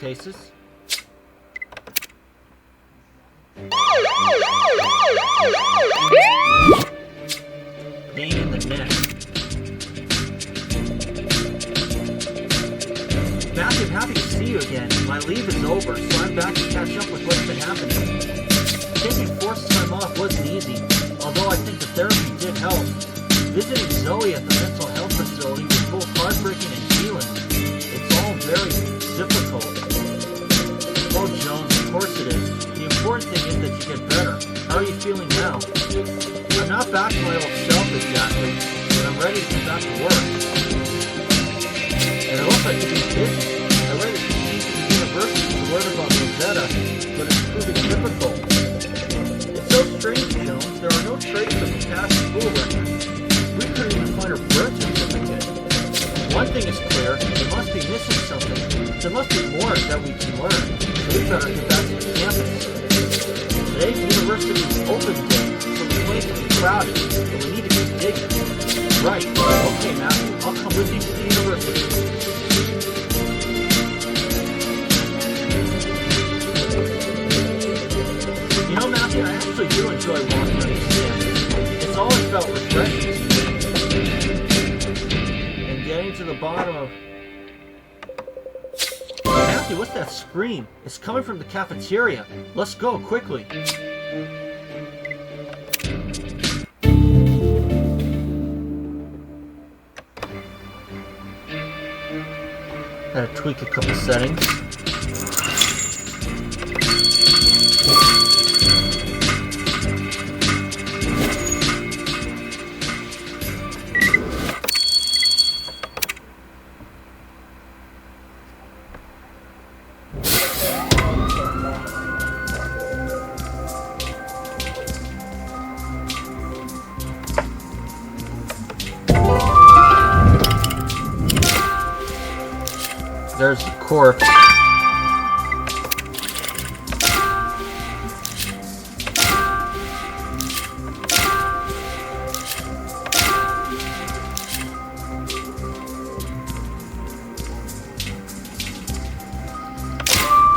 stasis. Pain in the neck. Matthew, I'm happy to see you again. My leave is over, so I'm back to catch up with what's been happening. Taking forced time off wasn't easy, although I think the therapy did help. Visiting Zoe at the mental health facility was both heartbreaking and healing. It's all very difficult. Oh, Jones, of course it is. The important thing is that you get better. How are you feeling now? I'm not back to my old self exactly, but I'm ready to come back to work. And it looks like you've been busy. I read that you came to the university to learn about Rosetta, but it's proving difficult. It's so strange, Jones. There are no traces of the past school records. We couldn't even find her birth certificate. One thing is clear, there must be missing something. There must be more that we can learn, so we better get back to the campus. Today's university's open day, so the place will be crowded, but we need to keep digging. Right. Okay, Matthew, I'll come with you to the university. You know, Matthew, I actually do enjoy walking on this campus. It's always felt refreshing. Getting to the bottom of... Matthew, what's that scream? It's coming from the cafeteria. Let's go, quickly. Had to tweak a couple settings. There's the corpse.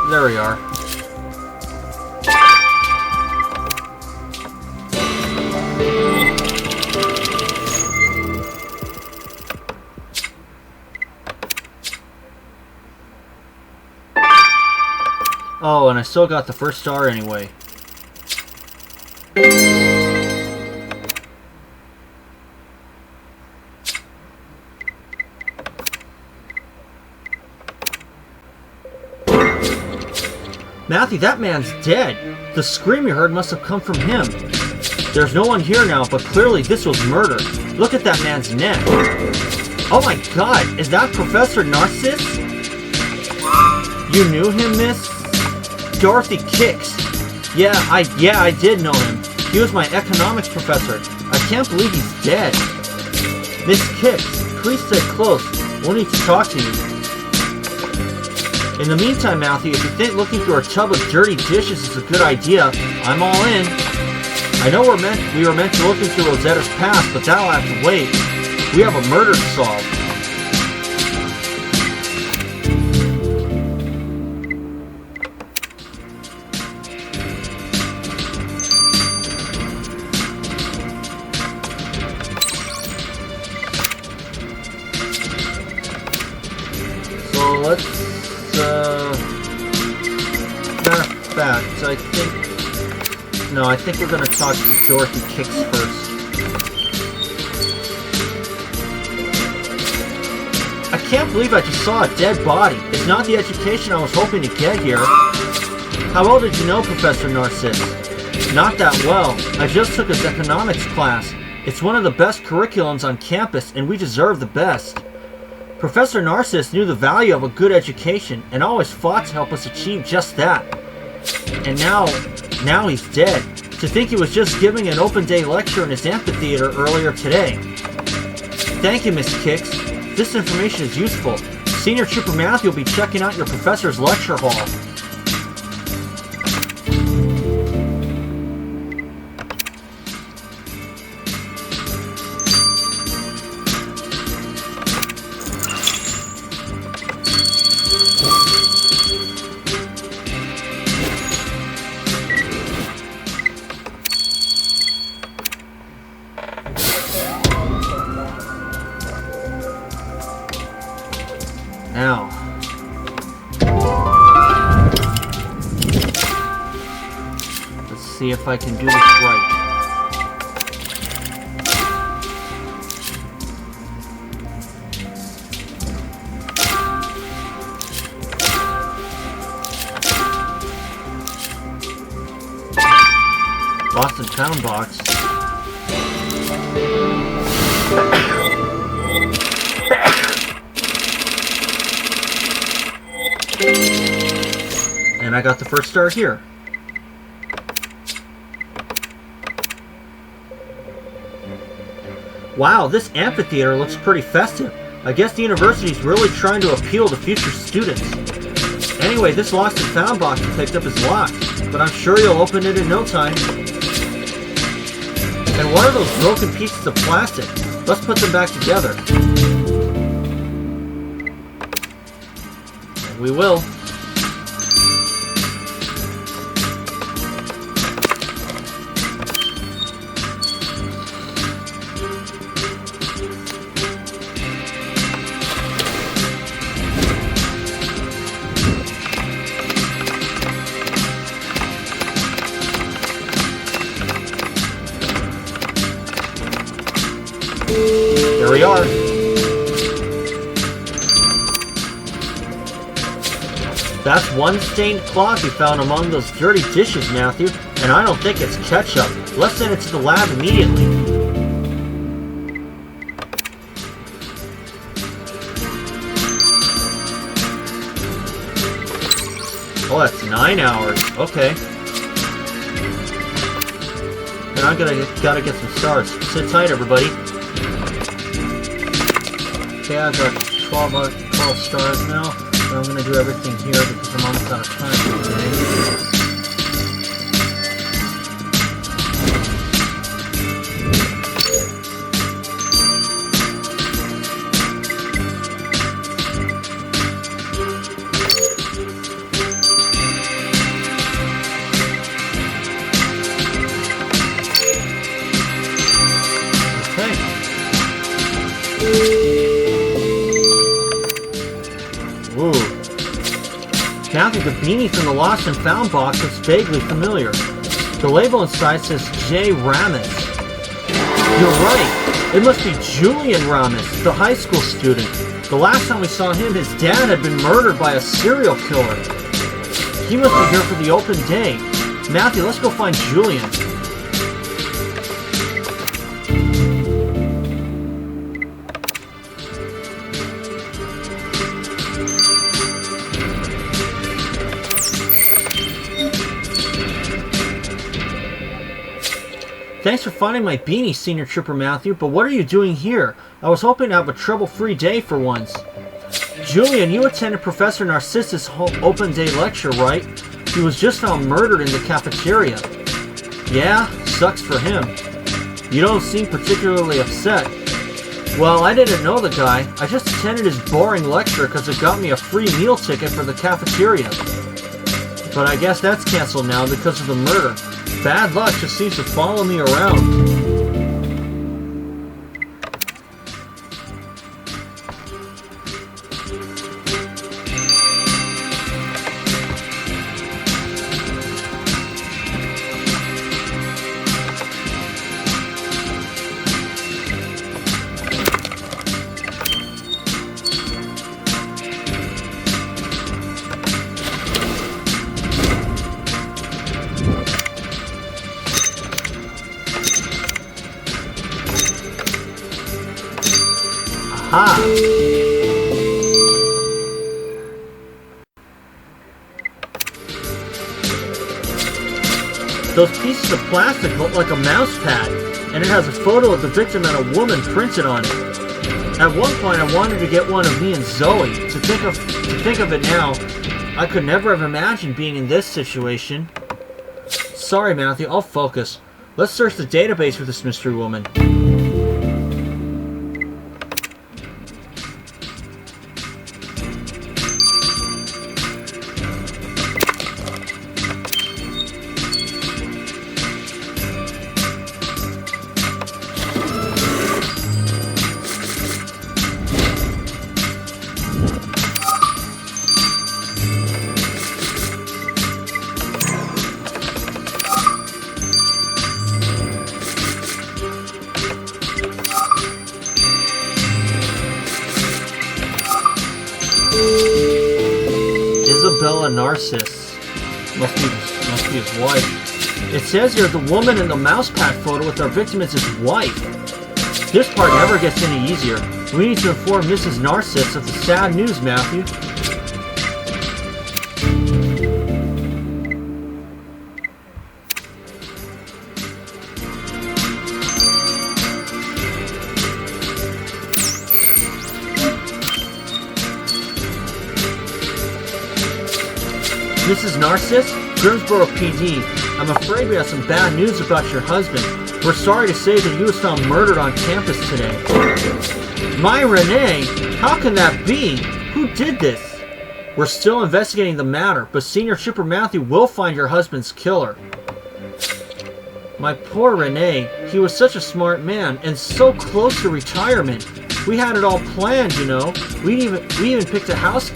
There we are. Oh, and I still got the first star anyway. Matthew, that man's dead. The scream you heard must have come from him. There's no one here now, but clearly this was murder. Look at that man's neck. Oh my god, is that Professor Narcissus? You knew him, miss? Dorothy Kicks. Yeah, I did know him. He was my economics professor. I can't believe he's dead. Miss Kicks, please stay close. We'll need to talk to you. In the meantime, Matthew, if you think looking through a tub of dirty dishes is a good idea, I'm all in. I know we were meant to look into Rosetta's past, but that'll have to wait. We have a murder to solve. I think we're going to talk to Dorothy Kicks first. I can't believe I just saw a dead body. It's not the education I was hoping to get here. How well did you know Professor Narcissus? Not that well. I just took his economics class. It's one of the best curriculums on campus, and we deserve the best. Professor Narcissus knew the value of a good education, and always fought to help us achieve just that. And now he's dead. To think he was just giving an open day lecture in his amphitheater earlier today. Thank you, Miss Kicks. This information is useful. Senior Trooper Matthew will be checking out your professor's lecture hall. Now. Let's see if I can do this right. Lost and found box. And I got the first star here. Wow, this amphitheater looks pretty festive. I guess the university's really trying to appeal to future students. Anyway, this lost and found box I picked up is locked, but I'm sure you'll open it in no time. And what are those broken pieces of plastic? Let's put them back together. And we will. There we are. That's one stained cloth we found among those dirty dishes, Matthew, and I don't think it's ketchup. Let's send it to the lab immediately. Oh, that's 9 hours. Okay. And I'm gotta get some stars. Sit tight, everybody. Okay, I've got 12 stars now. So I'm going to do everything here because I'm almost out of time for today. Matthew, the beanie from the Lost and Found box looks vaguely familiar. The label inside says J. Ramis. You're right. It must be Julian Ramis, the high school student. The last time we saw him, his dad had been murdered by a serial killer. He must be here for the open day. Matthew, let's go find Julian. Thanks for finding my beanie, Senior Trooper Matthew, but what are you doing here? I was hoping to have a trouble-free day for once. Julian, you attended Professor Narcissus' open day lecture, right? He was just found murdered in the cafeteria. Yeah, sucks for him. You don't seem particularly upset. Well, I didn't know the guy. I just attended his boring lecture because it got me a free meal ticket for the cafeteria. But I guess that's canceled now because of the murder. Bad luck just seems to follow me around. Ah. Those pieces of plastic look like a mouse pad, and it has a photo of the victim and a woman printed on it. At one point, I wanted to get one of me and Zoe. To think of it now, I could never have imagined being in this situation. Sorry, Matthew, I'll focus. Let's search the database for this mystery woman. Isabella Narciss. Must be his wife. It says here the woman in the mouse pad photo with our victim is his wife. This part never gets any easier. We need to inform Mrs. Narciss of the sad news, Matthew. Mrs. Narciss, Grimsboro PD, I'm afraid we have some bad news about your husband. We're sorry to say that he was found murdered on campus today. My Renee? How can that be? Who did this? We're still investigating the matter, but Senior Trooper Matthew will find your husband's killer. My poor Renee. He was such a smart man, and so close to retirement. We had it all planned, you know. We even picked a house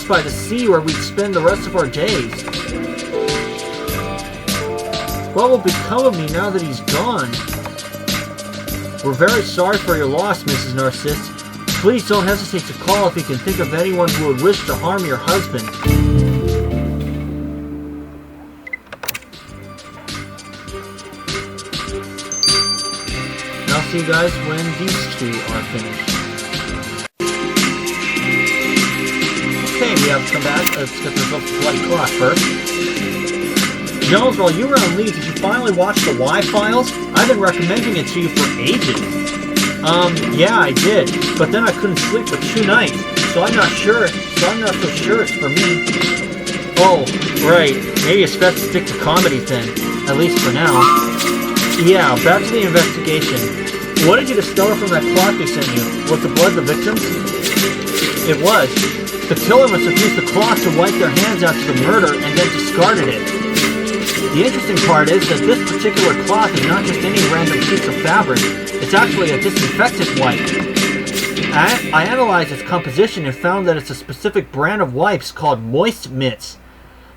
by the sea where we'd spend the rest of our days. What will become of me now that he's gone? We're very sorry for your loss, Mrs. Narciss. Please don't hesitate to call if you can think of anyone who would wish to harm your husband. And I'll see you guys when these two are finished. Okay, we have to come back. Let's get the results of Bloody Clock first. Jones, while you were on leave, did you finally watch the Y-Files? I've been recommending it to you for ages. Yeah, I did. But then I couldn't sleep for 2 nights, so I'm not so sure it's for me. Oh, right. Maybe it's best to stick to comedy then. At least for now. Yeah, back to the investigation. What did you discover from that clock they sent you? Was the blood the victim's? It was. The killer must have used the cloth to wipe their hands after the murder and then discarded it. The interesting part is that this particular cloth is not just any random piece of fabric, it's actually a disinfectant wipe. I analyzed its composition and found that it's a specific brand of wipes called Moist Mitts.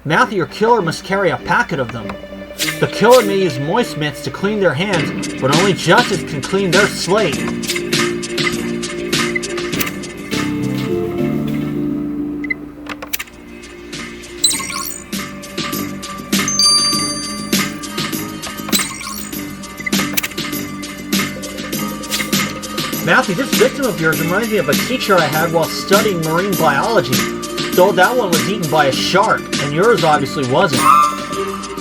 Matthew, your killer, must carry a packet of them. The killer may use Moist Mitts to clean their hands, but only justice can clean their slate. Matthew, this victim of yours reminds me of a teacher I had while studying marine biology, though that one was eaten by a shark, and yours obviously wasn't.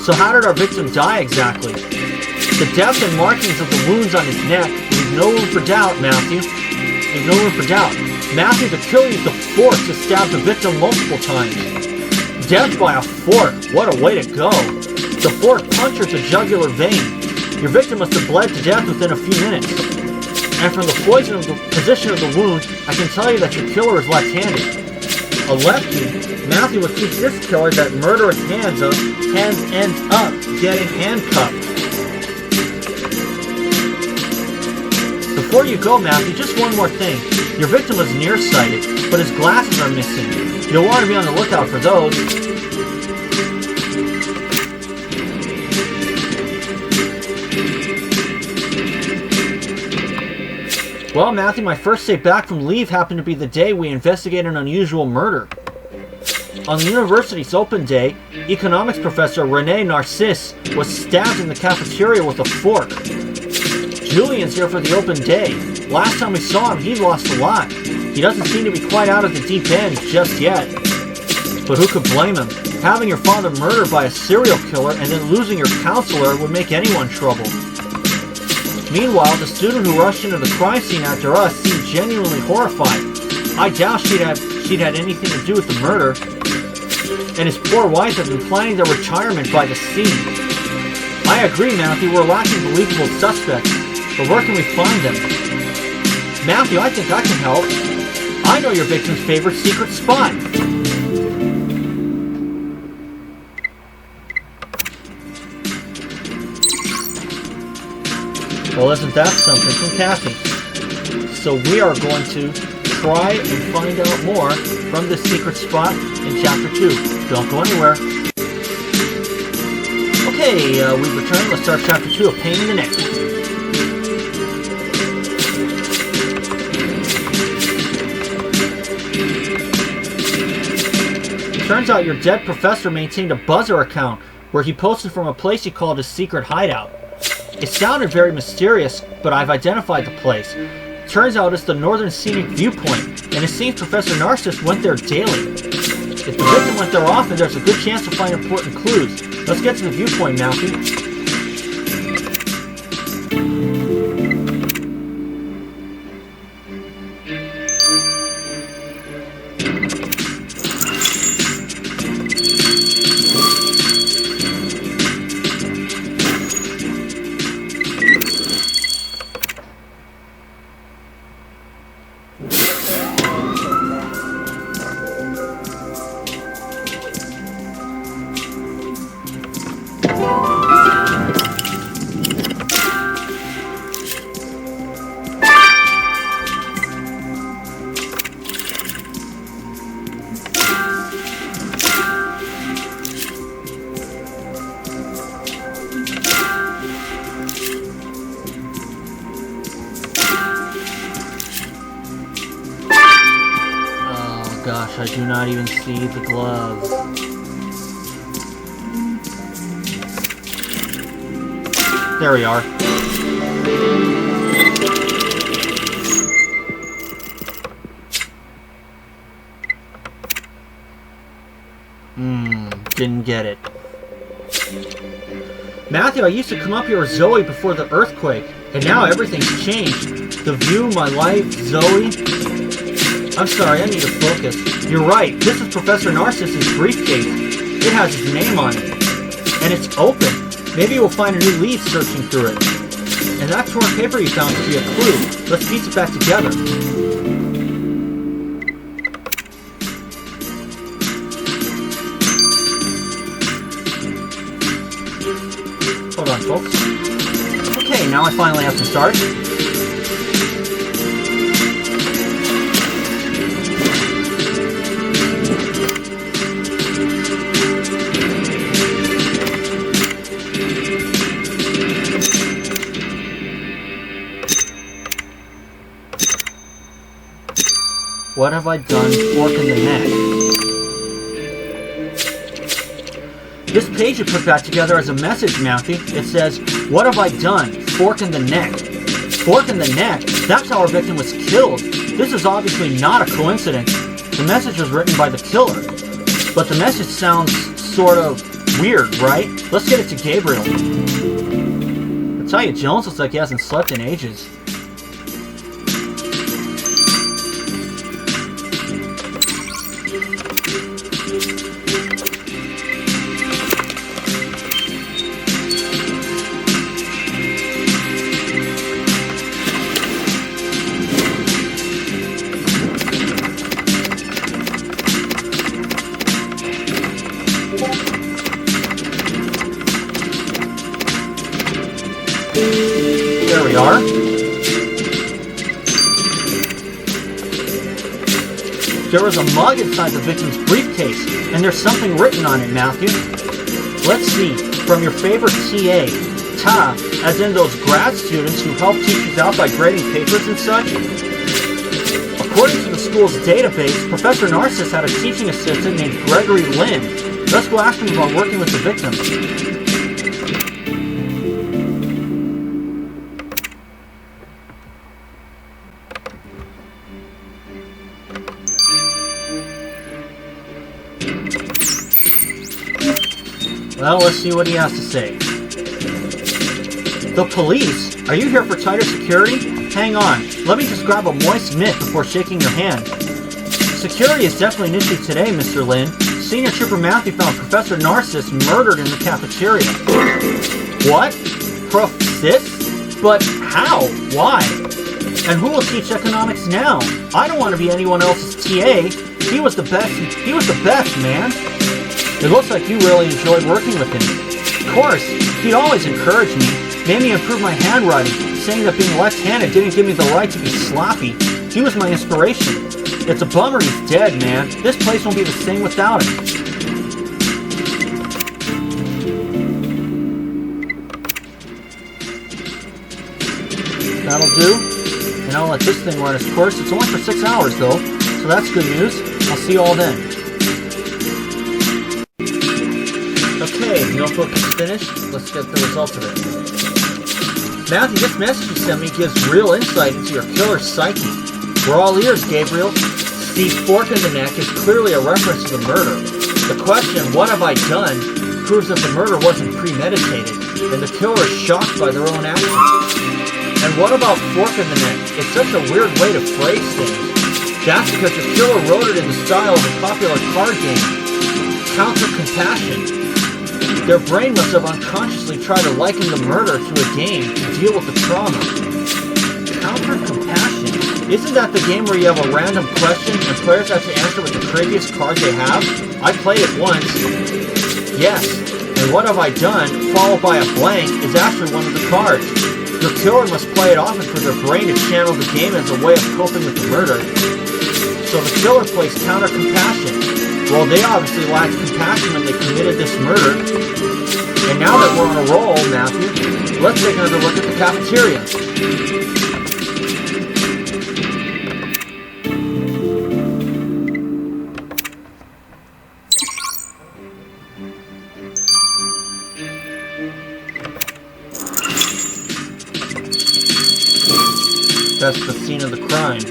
So how did our victim die exactly? The depth and markings of the wounds on his neck leave no room for doubt, Matthew. Leave no room for doubt. Matthew, the killer used a fork to stab the victim multiple times. Death by a fork, what a way to go. The fork punctured the jugular vein. Your victim must have bled to death within a few minutes. And from the position of the wound, I can tell you that your killer is left-handed. A lefty, Matthew would teach this killer that murderous hands ends up getting handcuffed. Before you go, Matthew, just one more thing. Your victim was nearsighted, but his glasses are missing. You'll want to be on the lookout for those. Well, Matthew, my first day back from leave happened to be the day we investigated an unusual murder. On the university's open day, economics professor Renee Narciss was stabbed in the cafeteria with a fork. Julian's here for the open day. Last time we saw him, he'd lost a lot. He doesn't seem to be quite out of the deep end just yet. But who could blame him? Having your father murdered by a serial killer and then losing your counselor would make anyone troubled. Meanwhile, the student who rushed into the crime scene after us seemed genuinely horrified. I doubt she'd had anything to do with the murder. And his poor wife had been planning their retirement by the sea. I agree, Matthew, we're lacking believable suspects. But where can we find them? Matthew, I think I can help. I know your victim's favorite secret spot. Well, isn't that something from Kathy? So we are going to try and find out more from this secret spot in Chapter 2. Don't go anywhere. Okay, we've returned. Let's start Chapter 2, A Pain in the Neck. Turns out your dead professor maintained a buzzer account where he posted from a place he called his secret hideout. It sounded very mysterious, but I've identified the place. Turns out it's the Northern Scenic Viewpoint, and it seems Professor Narcissus went there daily. If the victim went there often, there's a good chance to find important clues. Let's get to the viewpoint, Mouthy. Gosh, I do not even see the gloves. There we are. Didn't get it. Matthew, I used to come up here with Zoe before the earthquake, and now everything's changed. The view, my life, Zoe. I'm sorry, I need to focus. You're right, this is Professor Narcissus' briefcase. It has his name on it. And it's open. Maybe we'll find a new lead searching through it. And that torn paper you found could be a clue. Let's piece it back together. Hold on, folks. Okay, now I finally have to start. What have I done? Fork in the neck. This page you put back together as a message, Mouthy. It says, what have I done? Fork in the neck. Fork in the neck? That's how our victim was killed. This is obviously not a coincidence. The message was written by the killer. But the message sounds sort of weird, right? Let's get it to Gabriel. I tell you, Jones looks like he hasn't slept in ages. There we are. There was a mug inside the victim's briefcase, and there's something written on it, Matthew. Let's see. From your favorite TA. Ta, as in those grad students who help teachers out by grading papers and such. According to the school's database, Professor Narcissus had a teaching assistant named Gregory Lynn. Let's go ask him about working with the victim. Well, let's see what he has to say. The police? Are you here for tighter security? Hang on, let me just grab a moist mitt before shaking your hand. Security is definitely an issue today, Mr. Lin. Senior Trooper Matthew found Professor Narcissus murdered in the cafeteria. What? Prof. Sis? But how? Why? And who will teach economics now? I don't want to be anyone else's TA. He was the best, man. It looks like you really enjoyed working with him. Of course, he'd always encourage me, made me improve my handwriting, saying that being left-handed didn't give me the right to be sloppy. He was my inspiration. It's a bummer he's dead, man. This place won't be the same without him. That'll do. And I'll let this thing run its course. It's only for 6 hours, though, so that's good news. I'll see you all then. Okay, the notebook is finished. Let's get the results of it. Matthew, this message you sent me gives real insight into your killer's psyche. We're all ears, Gabriel. Steve's fork in the neck is clearly a reference to the murder. The question, what have I done, proves that the murder wasn't premeditated, and the killer is shocked by their own actions. And what about fork in the neck? It's such a weird way to phrase things. That's because the killer wrote it in the style of a popular card game, Counter Compassion. Their brain must have unconsciously tried to liken the murder to a game to deal with the trauma. Counter Compassion? Isn't that the game where you have a random question and players have to answer with the previous card they have? I played it once. Yes, and what have I done, followed by a blank, is actually one of the cards. The killer must play it often for their brain to channel the game as a way of coping with the murder. So the killer plays Counter Compassion. Well, they obviously lacked compassion when they committed this murder. And now that we're on a roll, Matthew, let's take another look at the cafeteria. That's the scene of the crime.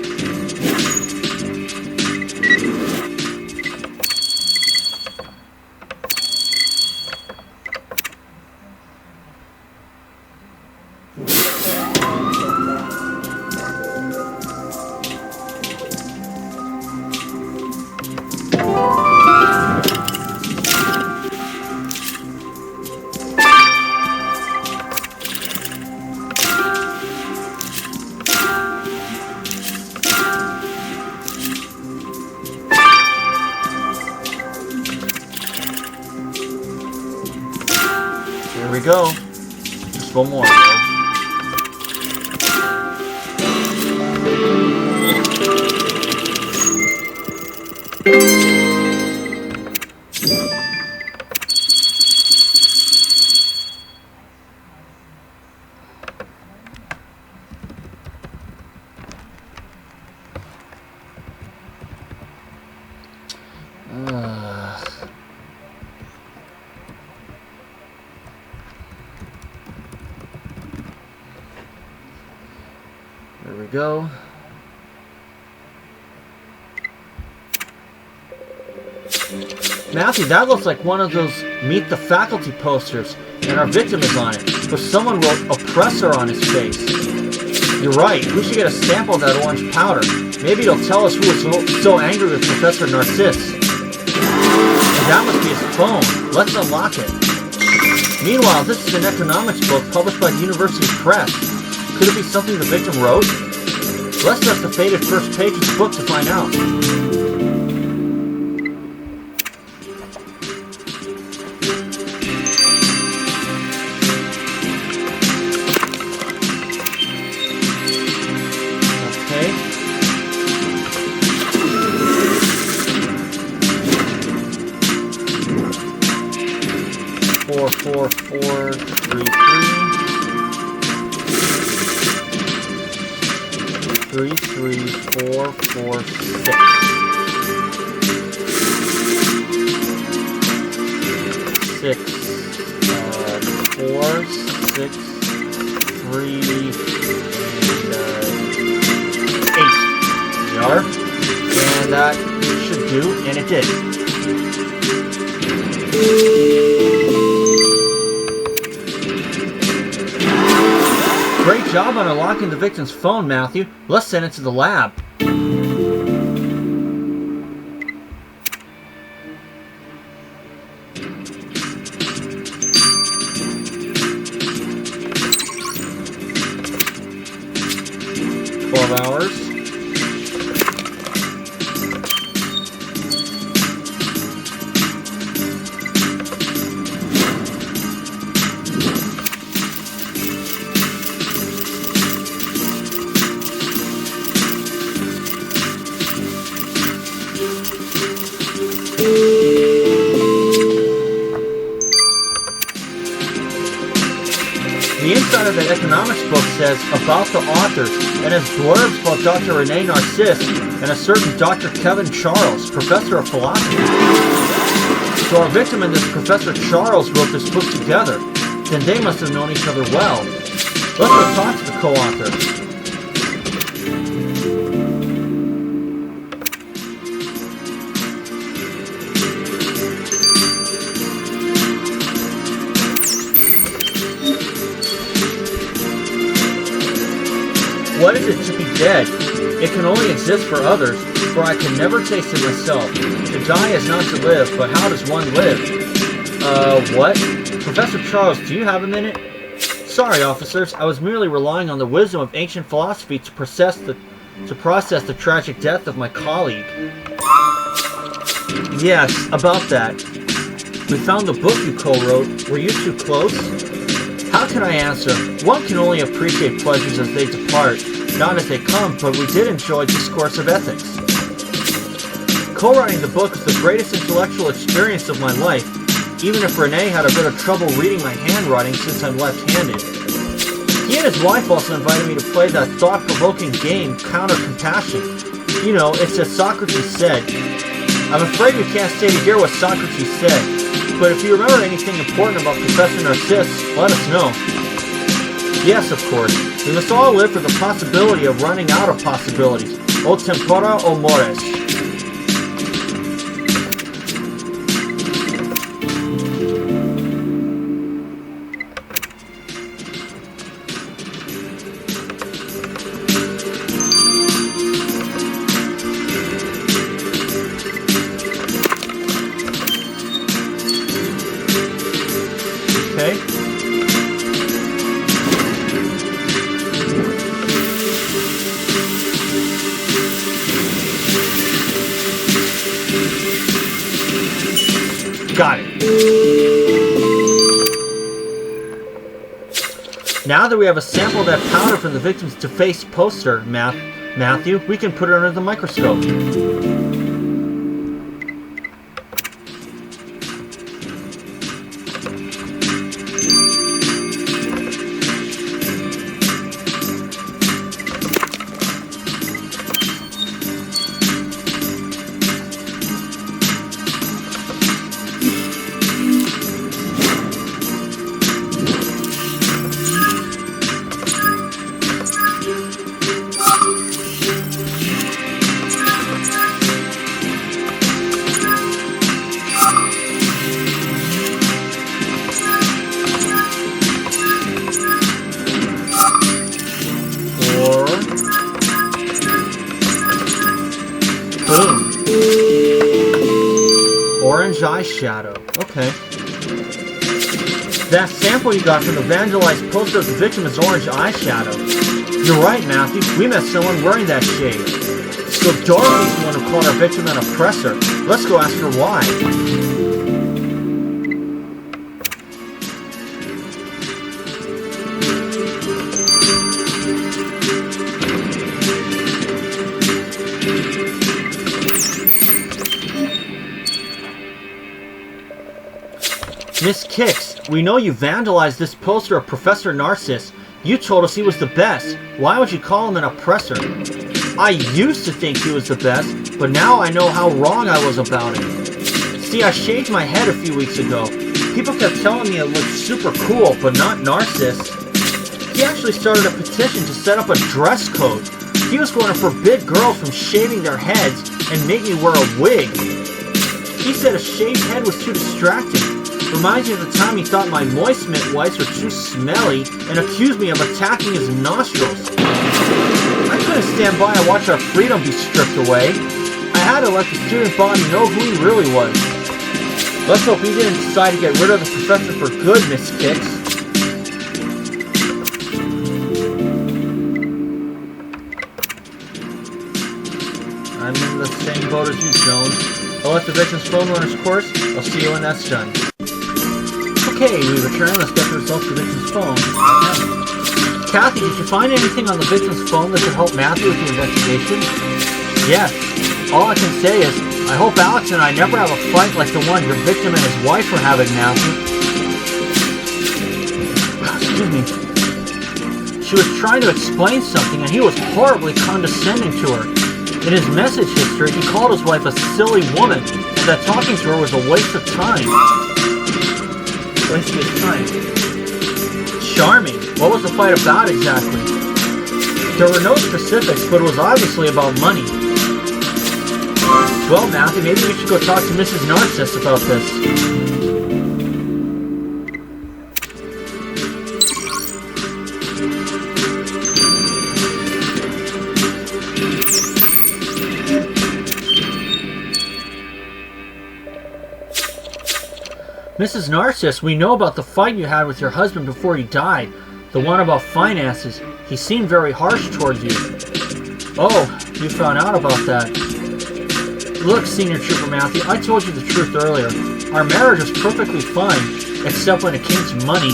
Here we go. Just one more. There we go. Matthew, that looks like one of those Meet the Faculty posters, and our victim is on it, but someone wrote oppressor on his face. You're right, we should get a sample of that orange powder. Maybe it'll tell us who was so angry with Professor Narcisse. And that must be his phone. Let's unlock it. Meanwhile, this is an economics book published by the University Press. Could it be something the victim wrote? Let's test the faded first page of the book to find out. Okay. Four, four, four, three, three. 3, 3, 4, 4, 6. 6, 4, 6, 3, and 8. We are. And that should do, and it did. Great job on unlocking the victim's phone, Matthew. Let's send it to the lab. Hours. The inside of the economics book says about the authors and has blurbs about Dr. René Narcisse and a certain Dr. Kevin Charles, professor of philosophy. So our victim and this Professor Charles wrote this book together. Then they must have known each other well. Let's go talk to the co-author. What is it to be dead? It can only exist for others, for I can never taste it myself. To die is not to live, but how does one live? What? Professor Charles, do you have a minute? Sorry, officers, I was merely relying on the wisdom of ancient philosophy to process the tragic death of my colleague. Yes, about that. We found the book you co-wrote. Were you two close? How can I answer? One can only appreciate pleasures as they depart, not as they come, but we did enjoy discourse of ethics. Co-writing the book was the greatest intellectual experience of my life, even if Renee had a bit of trouble reading my handwriting since I'm left-handed. He and his wife also invited me to play that thought-provoking game, Counter Compassion. You know, it's as Socrates said. I'm afraid we can't stay to hear what Socrates said, but if you remember anything important about Professor Narcisse, let us know. Yes, of course. We must all live for the possibility of running out of possibilities. O tempora o mores. Got it. Now that we have a sample of that powder from the victim's defaced poster, Matthew, we can put it under the microscope. Boom. Orange eyeshadow. Okay. That sample you got from the vandalized poster of the victim is orange eyeshadow. You're right, Matthew. We met someone wearing that shade. So Dorothy's the one who called our victim an oppressor. Let's go ask her why. Miss Kicks, we know you vandalized this poster of Professor Narcisse. You told us he was the best. Why would you call him an oppressor? I used to think he was the best, but now I know how wrong I was about him. See, I shaved my head a few weeks ago. People kept telling me it looked super cool, but not Narcisse. He actually started a petition to set up a dress code. He was going to forbid girls from shaving their heads and make me wear a wig. He said a shaved head was too distracting. Reminds me of the time he thought my moist mint wipes were too smelly and accused me of attacking his nostrils. I couldn't stand by and watch our freedom be stripped away. I had to let the student body know who he really was. Let's hope he didn't decide to get rid of the professor for good, Miss Kicks. I'm in the same boat as you, Jones. I'll let the victim's phone run its course. I'll see you when that's done. Okay, we return. Let's get the results of the victim's phone. Kathy, did you find anything on the victim's phone that could help Matthew with the investigation? Yes. All I can say is, I hope Alex and I never have a fight like the one your victim and his wife are having, Matthew. Excuse me. She was trying to explain something and he was horribly condescending to her. In his message history, he called his wife a silly woman and that talking to her was a waste of time. Wasting his time. Charming. What was the fight about exactly? There were no specifics, but it was obviously about money. Well, Matthew, maybe we should go talk to Mrs. Narcissus about this. Mrs. Narcissus, we know about the fight you had with your husband before he died. The one about finances. He seemed very harsh towards you. Oh, you found out about that. Look, Senior Trooper Matthew, I told you the truth earlier. Our marriage was perfectly fine, except when it came to money.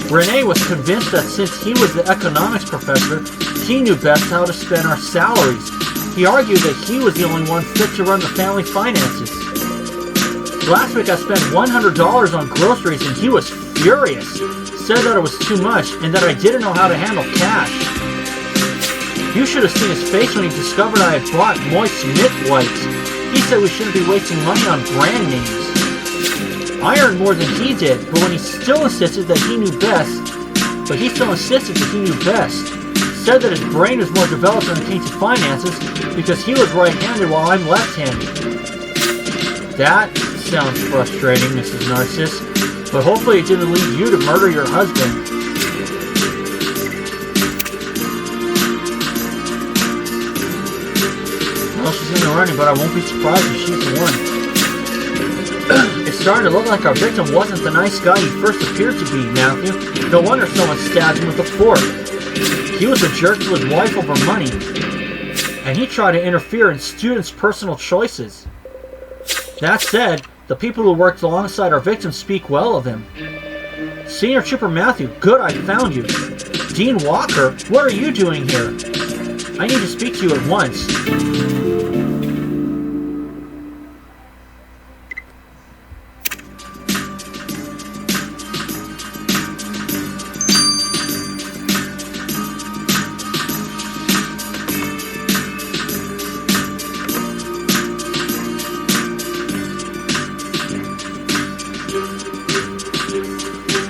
Rene was convinced that since he was the economics professor, he knew best how to spend our salaries. He argued that he was the only one fit to run the family finances. Last week I spent $100 on groceries and he was furious. Said that it was too much and that I didn't know how to handle cash. You should have seen his face when he discovered I had bought moist mitt wipes. He said we shouldn't be wasting money on brand names. I earned more than he did, but he still insisted that he knew best. Said that his brain was more developed when it came to finances because he was right-handed while I'm left-handed. That sounds frustrating, Mrs. Narcissus, but hopefully it didn't lead you to murder your husband. Well, she's in the running, but I won't be surprised if she's the one. It's starting to look like our victim wasn't the nice guy he first appeared to be, Matthew. No wonder someone stabbed him with a fork. He was a jerk to his wife over money, and he tried to interfere in students' personal choices. That said, the people who worked alongside our victim speak well of him. Senior Trooper Matthew, good, I found you. Dean Walker, what are you doing here? I need to speak to you at once.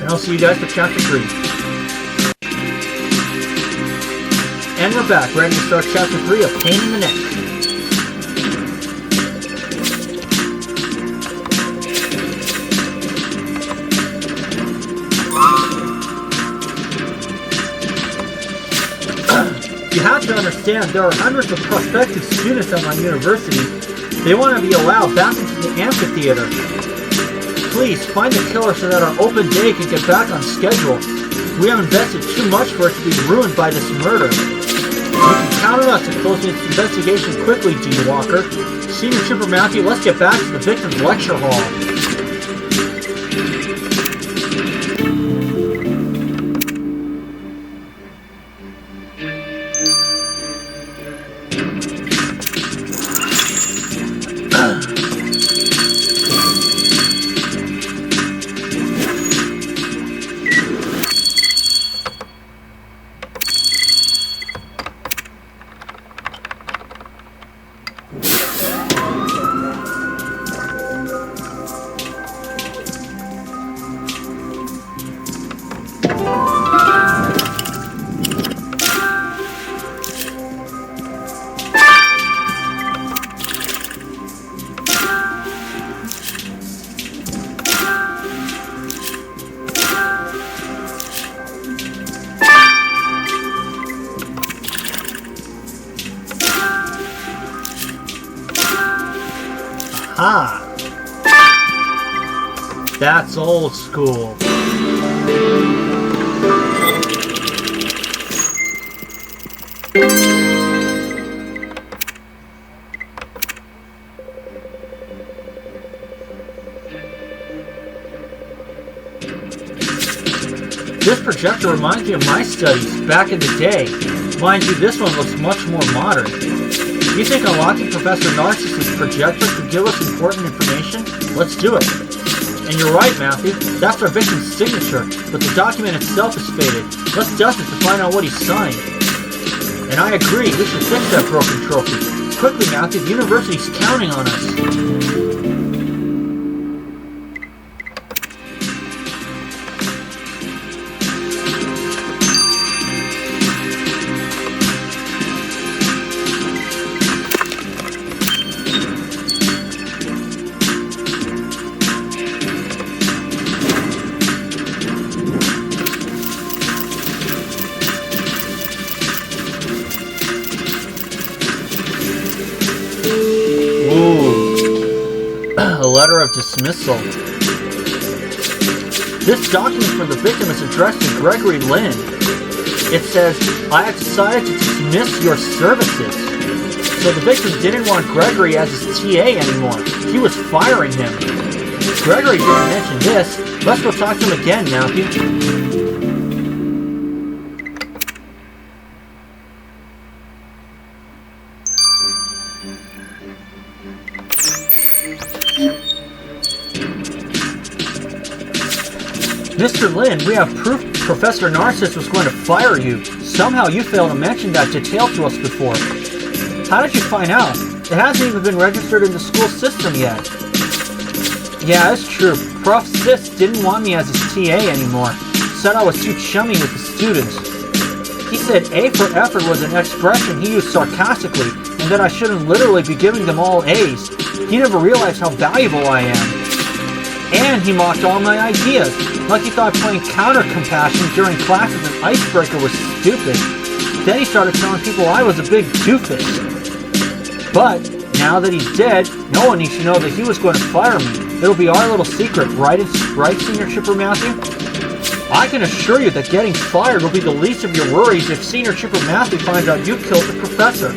I'll see you guys for Chapter 3. And we're back, ready to start Chapter 3 of Pain in the Neck. You have to understand, there are hundreds of prospective students at my university. They want to be allowed back into the amphitheater. Please, find the killer so that our open day can get back on schedule. We have invested too much for it to be ruined by this murder. You can count on us to close the investigation quickly, Dean Walker. Senior Trooper Matthew, let's get back to the victim's lecture hall. Ah, that's old school. This projector reminds me of my studies back in the day. Mind you, this one looks much more modern. You think unlocking Professor Narcissus' projector could give us important information? Let's do it. And you're right, Matthew. That's our victim's signature, but the document itself is faded. Let's dust it to find out what he signed. And I agree, we should fix that broken trophy. Quickly, Matthew, the university's counting on us. A letter of dismissal. This document from the victim is addressed to Gregory Lynn. It says, I have decided to dismiss your services. So the victim didn't want Gregory as his TA anymore. He was firing him. Gregory didn't mention this. Let's go talk to him again, Matthew. Mr. Lin, we have proof Professor Narcissus was going to fire you. Somehow you failed to mention that detail to us before. How did you find out? It hasn't even been registered in the school system yet. Yeah, it's true. Prof. Sis didn't want me as his TA anymore. Said I was too chummy with the students. He said A for effort was an expression he used sarcastically, and that I shouldn't literally be giving them all A's. He never realized how valuable I am. And he mocked all my ideas, like he thought playing counter-compassion during class as an icebreaker was stupid. Then he started telling people I was a big doofus. But, now that he's dead, no one needs to know that he was going to fire me. It'll be our little secret, right, Senior Trooper Matthew? I can assure you that getting fired will be the least of your worries if Senior Trooper Matthew finds out you killed the professor.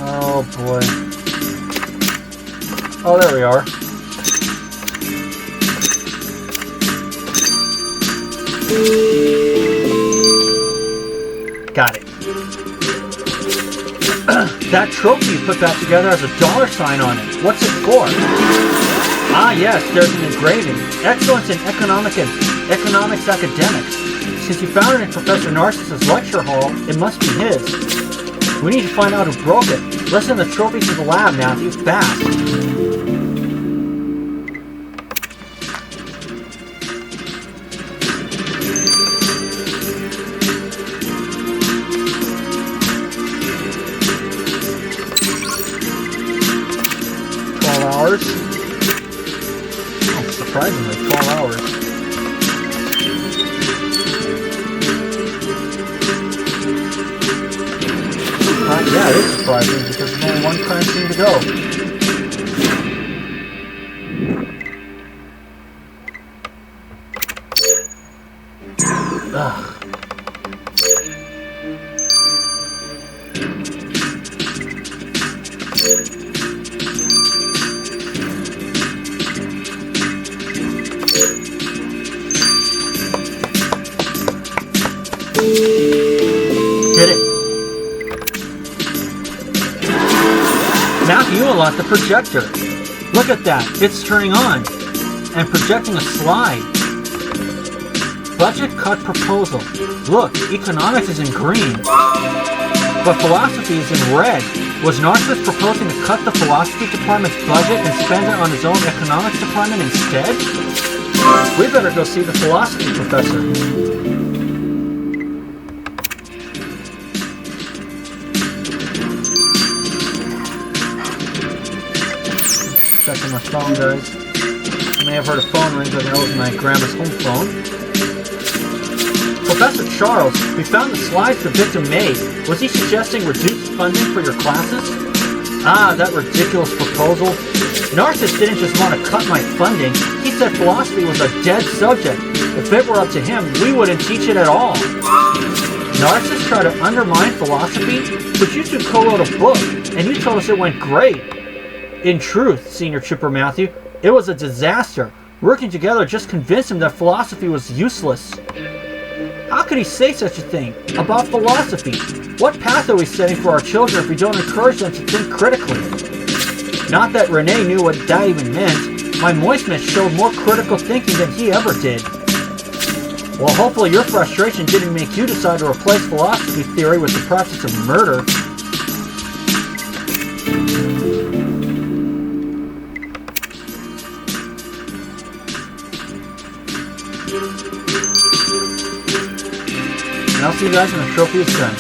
Oh boy. Oh, there we are. Got it. That trophy you put back together has a $sign on it. What's it for? Ah yes, there's an engraving. Excellence in economics academics. Since you found it in Professor Narcissus' lecture hall, it must be his. We need to find out who broke it. Let's send the trophy to the lab, Matthew, fast. Oh, surprisingly, 12 hours. Yeah, it is surprising because there's only one crime scene to go. Ugh. Did it. Matthew, you unlocked the projector. Look at that. It's turning on. And projecting a slide. Budget cut proposal. Look, economics is in green. But philosophy is in red. Was Narcissus proposing to cut the philosophy department's budget and spend it on his own economics department instead? We better go see the philosophy professor. Checking my phone, guys. You may have heard a phone ring, but that was my grandma's home phone. Professor Charles, we found the slides the victim made. Was he suggesting reduced funding for your classes? Ah, that ridiculous proposal. Narcissus didn't just want to cut my funding. He said philosophy was a dead subject. If it were up to him, we wouldn't teach it at all. Narcissus tried to undermine philosophy, but you two co-wrote a book, and you told us it went great. In truth, Senior Trooper Matthew, it was a disaster. Working together just convinced him that philosophy was useless. How could he say such a thing about philosophy? What path are we setting for our children if we don't encourage them to think critically? Not that Renee knew what that even meant. My moistness showed more critical thinking than he ever did. Well, hopefully your frustration didn't make you decide to replace philosophy theory with the practice of murder. And I'll see you guys when the trophy is done.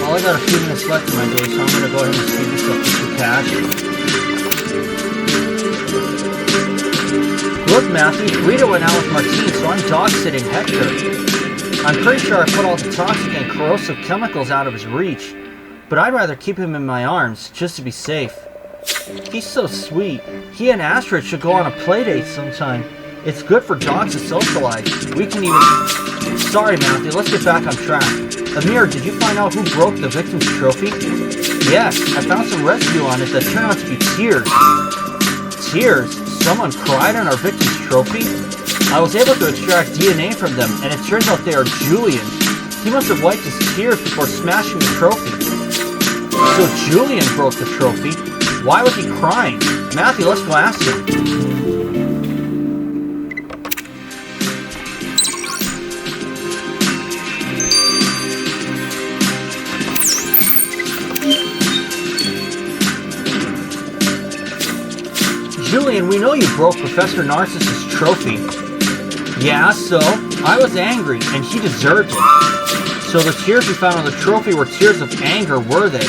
Well, I got a few minutes left in my day, so I'm going to go ahead and speed this up to some cash. Look, Matthew, Rita went out with Martine, so I'm dog-sitting Hector. I'm pretty sure I put all the toxic and corrosive chemicals out of his reach, but I'd rather keep him in my arms, just to be safe. He's so sweet. He and Astrid should go on a playdate sometime. It's good for dogs to socialize. We can even... Sorry, Matthew, let's get back on track. Amir, did you find out who broke the victim's trophy? Yes, I found some residue on it that turned out to be tears. Tears? Someone cried on our victim's trophy? I was able to extract DNA from them, and it turns out they are Julian's. He must have wiped his tears before smashing the trophy. So Julian broke the trophy. Why was he crying? Matthew, let's go ask him. Julian, we know you broke Professor Narcissus' trophy. Yeah, so? I was angry, and he deserved it. So the tears we found on the trophy were tears of anger, were they?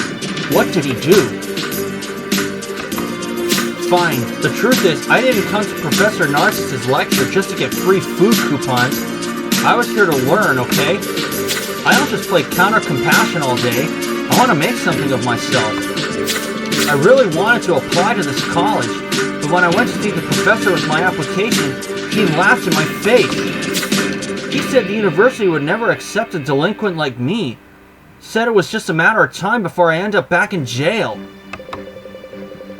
What did he do? Fine. The truth is, I didn't come to Professor Narcissus' lecture just to get free food coupons. I was here to learn, okay? I don't just play counter-compassion all day. I want to make something of myself. I really wanted to apply to this college, but when I went to see the professor with my application, he laughed in my face. He said the university would never accept a delinquent like me. Said it was just a matter of time before I end up back in jail.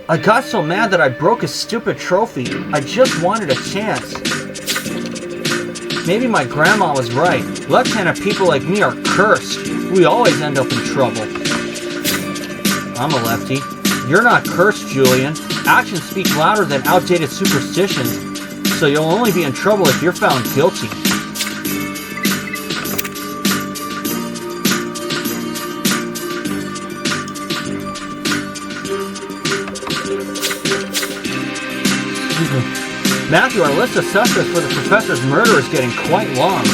I got so mad that I broke his stupid trophy. I just wanted a chance. Maybe my grandma was right. Left-handed people like me are cursed. We always end up in trouble. I'm a lefty. You're not cursed, Julian. Actions speak louder than outdated superstitions, so you'll only be in trouble if you're found guilty. Matthew, our list of suspects for the professor's murder is getting quite long.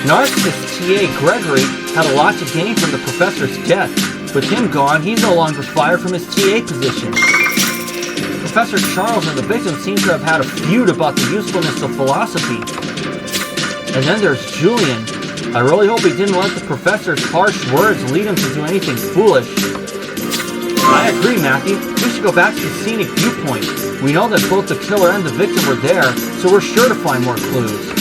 Narcissus T.A. Gregory had a lot to gain from the professor's death. With him gone, he's no longer fired from his TA position. Professor Charles and the victim seem to have had a feud about the usefulness of philosophy. And then there's Julian. I really hope he didn't let the professor's harsh words lead him to do anything foolish. I agree, Matthew. We should go back to the scenic viewpoint. We know that both the killer and the victim were there, so we're sure to find more clues.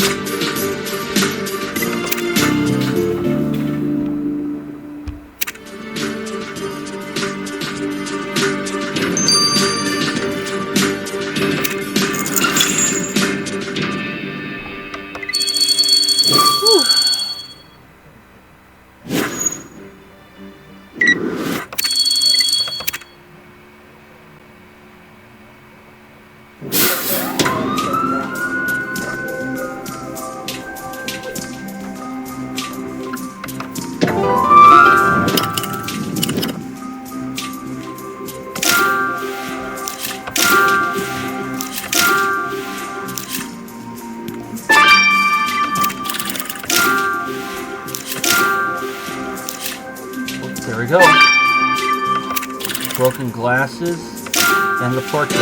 There we go. Broken glasses and the portrait.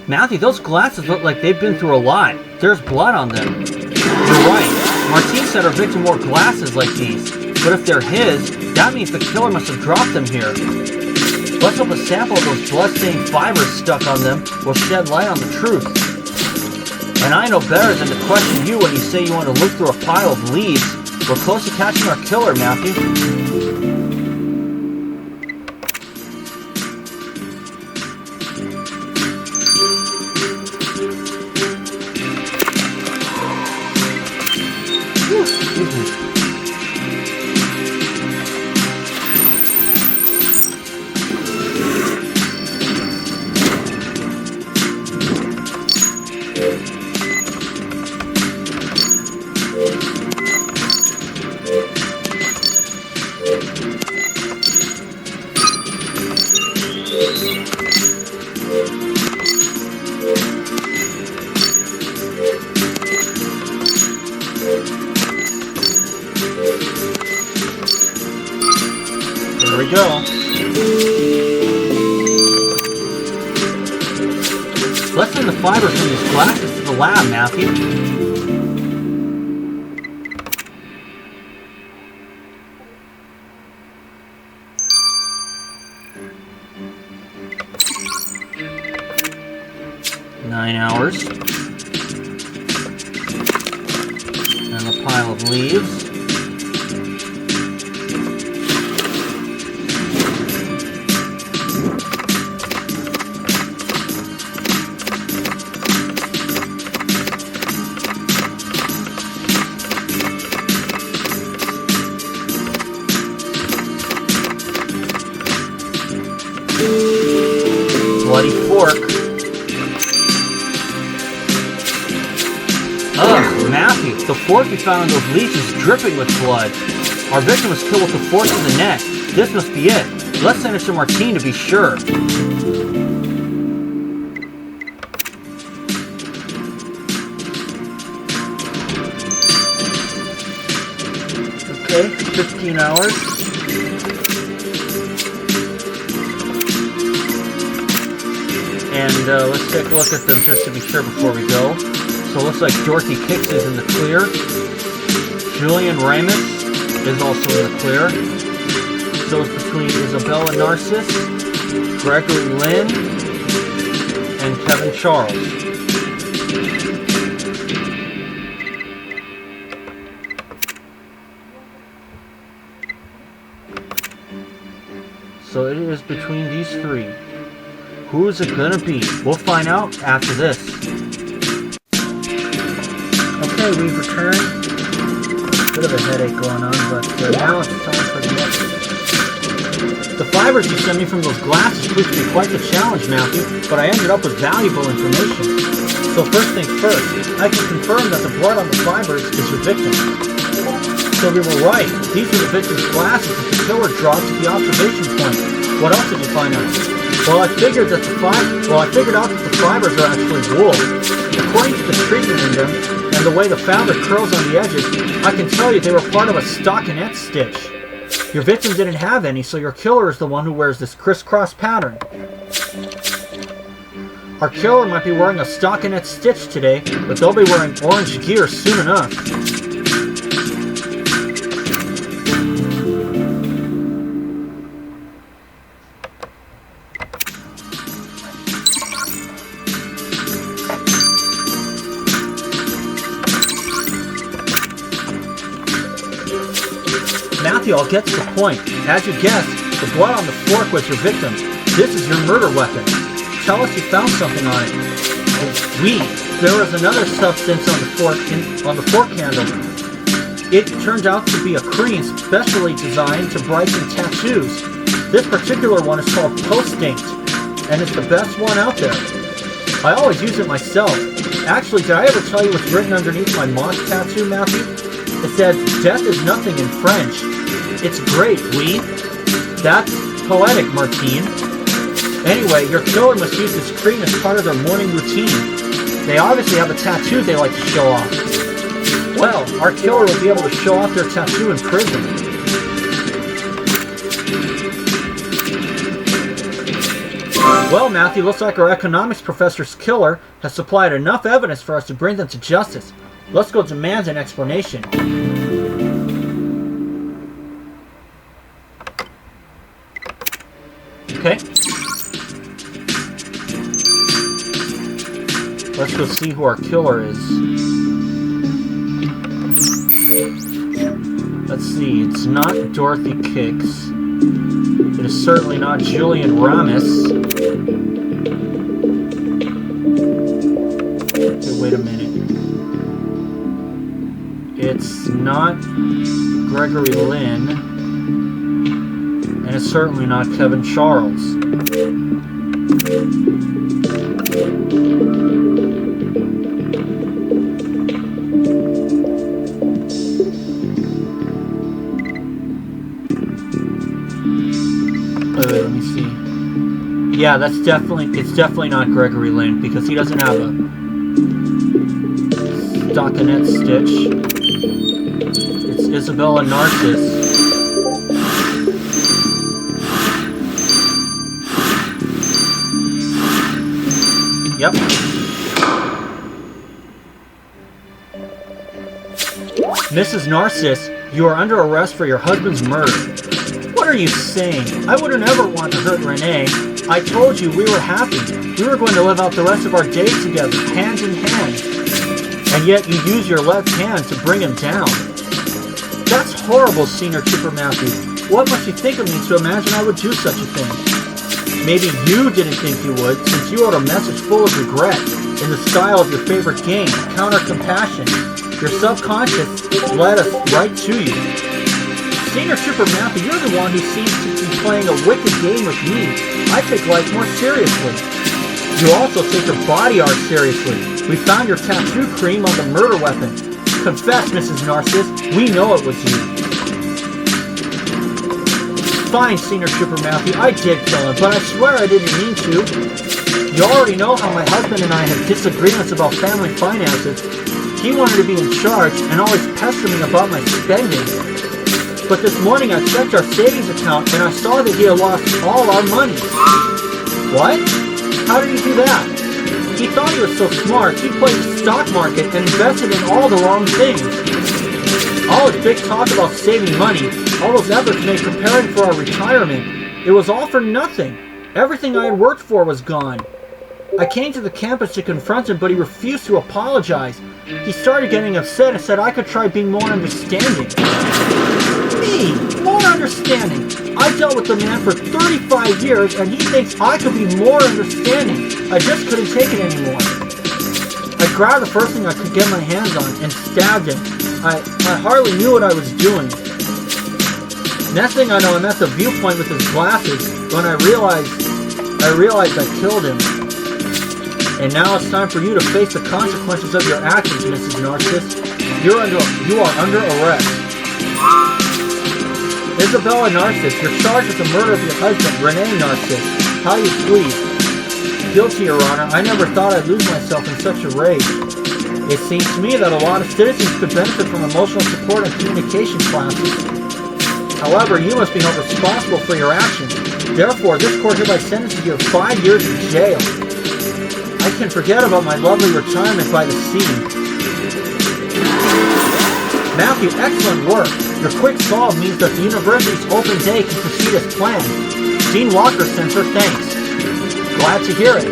Matthew, those glasses look like they've been through a lot. There's blood on them. You're right. Martine said our victim wore glasses like these. But if they're his, that means the killer must have dropped them here. Let's hope a sample of those blood-stained fibers stuck on them will shed light on the truth. And I know better than to question you when you say you want to look through a pile of leaves. We're close to catching our killer, Matthew. There we go. Let's send the fibers from these glasses to the lab, Matthew. Nine hours. And a pile of leaves. Bloody fork. Ugh, Matthew, the fork you found in those leaves is dripping with blood. Our victim was killed with the fork in the neck. This must be it. Let's send it to Martine to be sure. Okay, 15 hours. And let's take a look at them just to be sure before we go. So it looks like Dorothy Kicks is in the clear. Julian Ramus is also in the clear. So it's between Isabella Narciss, Gregory Lynn, and Kevin Charles. So it is between these three. Who is it gonna be? We'll find out after this. Okay, we've returned. Bit of a headache going on, but now it's time for the next. The fibers you sent me from those glasses proved to be quite the challenge, Matthew, but I ended up with valuable information. So first things first, I can confirm that the blood on the fibers is your victim. So we were right. These are the victim's glasses that the killer dropped at the observation point. What else did you find out? Well, I figured out that the fibers are actually wool. According to the treatment in them and the way the fabric curls on the edges, I can tell you they were part of a stockinette stitch. Your victim didn't have any, so your killer is the one who wears this crisscross pattern. Our killer might be wearing a stockinette stitch today, but they'll be wearing orange gear soon enough. Matthew, I'll get to the point. As you guessed, the blood on the fork was your victim. This is your murder weapon. Tell us you found something on it. There was another substance on the fork handle. It turned out to be a cream specially designed to brighten tattoos. This particular one is called Post-Ink, and it's the best one out there. I always use it myself. Actually, did I ever tell you what's written underneath my moth tattoo, Matthew? It says, "Death is nothing" in French. It's great, oui? That's poetic, Martine. Anyway, your killer must use this cream as part of their morning routine. They obviously have a tattoo they like to show off. Well, our killer will be able to show off their tattoo in prison. Well, Matthew, looks like our economics professor's killer has supplied enough evidence for us to bring them to justice. Let's go demand an explanation. Okay. Let's go see who our killer is. Let's see, it's not Dorothy Kicks. It is certainly not Julian Ramis. Okay, wait a minute. It's not Gregory Lynn. And it's certainly not Kevin Charles. Let me see. Yeah, it's definitely not Gregory Lynn because he doesn't have a stockinette stitch. It's Isabella Narciss. Yep. Mrs. Narciss, you are under arrest for your husband's murder. What are you saying? I wouldn't ever want to hurt Renee. I told you we were happy. We were going to live out the rest of our days together, hand in hand. And yet you use your left hand to bring him down. That's horrible, Senior Trooper Matthew. What must you think of me to imagine I would do such a thing? Maybe you didn't think you would, since you wrote a message full of regret, in the style of your favorite game, Counter Compassion. Your subconscious led us right to you. Senior Trooper Matthew, you're the one who seems to be playing a wicked game with me. I take life more seriously. You also take your body art seriously. We found your tattoo cream on the murder weapon. Confess, Mrs. Narciss, we know it was you. Fine, Senior Trooper Matthew, I did kill him, but I swear I didn't mean to. You already know how my husband and I had disagreements about family finances. He wanted to be in charge and always pestered me about my spending. But this morning I checked our savings account and I saw that he had lost all our money. What? How did he do that? He thought he was so smart, he played the stock market and invested in all the wrong things. All his big talk about saving money, all those efforts made preparing for our retirement, it was all for nothing. Everything I had worked for was gone. I came to the campus to confront him, but he refused to apologize. He started getting upset and said I could try being more understanding. Me? More understanding? I dealt with the man for 35 years and he thinks I could be more understanding. I just couldn't take it anymore. I grabbed the first thing I could get my hands on and stabbed him. I hardly knew what I was doing. Next thing I know, I'm at the viewpoint with his glasses when I realized I killed him. And now it's time for you to face the consequences of your actions, Mrs. Narciss. You are under arrest. Isabella Narciss, you're charged with the murder of your husband, Renee Narciss. How you plead? Guilty, Your Honor. I never thought I'd lose myself in such a rage. It seems to me that a lot of citizens could benefit from emotional support and communication classes. However, you must be held responsible for your actions. Therefore, this court hereby sentences you to 5 years in jail. I can forget about my lovely retirement by the sea. Matthew, excellent work. Your quick solve means that the university's open day can proceed as planned. Dean Walker sends her thanks. Glad to hear it.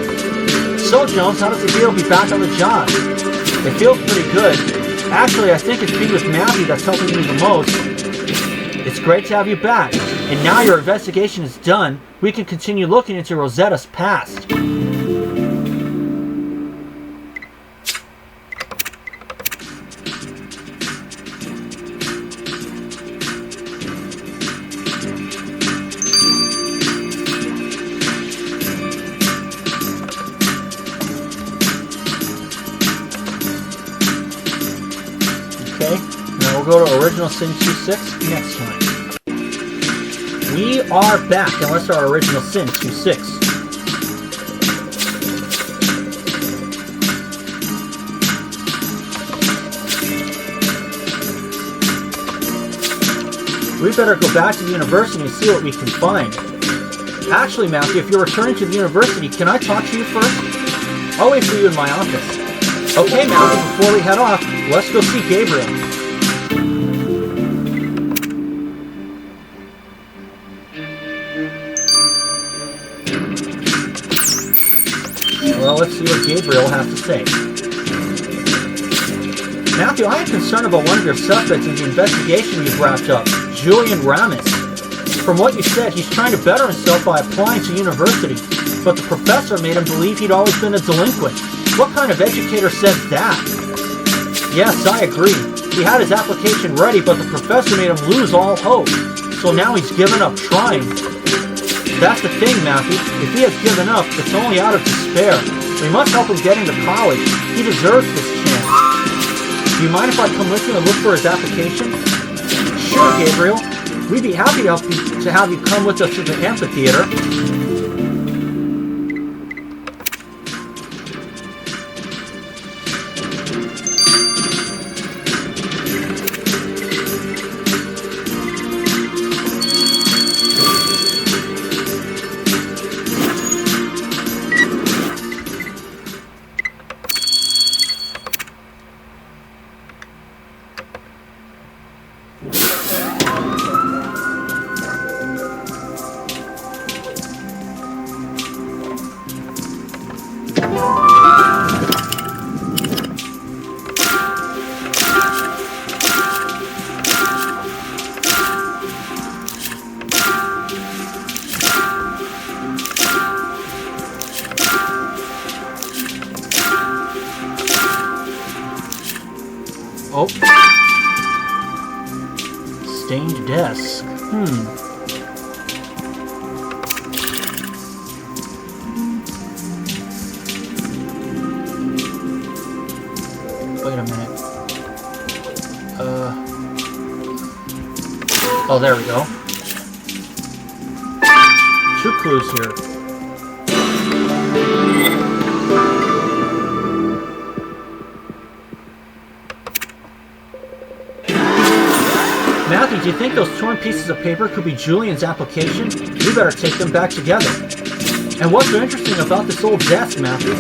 So, Jones, how does it feel to be back on the job? It feels pretty good. Actually, I think it's being with Matthew that's helping me the most. It's great to have you back. And now your investigation is done, we can continue looking into Rosetta's past. Go to Original Sin 2-6 next time. We are back, and let's start Original Sin 2-6. We better go back to the university and see what we can find. Actually, Matthew, if you're returning to the university, can I talk to you first? I'll wait for you in my office. Okay, Matthew, before we head off, let's go see Gabriel. Well, let's see what Gabriel has to say. Matthew, I am concerned about one of your suspects in the investigation you've wrapped up, Julian Ramis. From what you said, he's trying to better himself by applying to university, but the professor made him believe he'd always been a delinquent. What kind of educator says that? Yes, I agree. He had his application ready, but the professor made him lose all hope. So now he's given up trying. That's the thing, Matthew. If he has given up, it's only out of despair. We must help him get into college. He deserves this chance. Do you mind if I come with you and look for his application? Sure, Gabriel. We'd be happy to have you come with us to the amphitheater. Oh. Stained desk. Wait a minute. Oh, there we go. 2 clues here. Matthew, do you think those torn pieces of paper could be Julian's application? We better take them back together. And what's so interesting about this old desk, Matthew?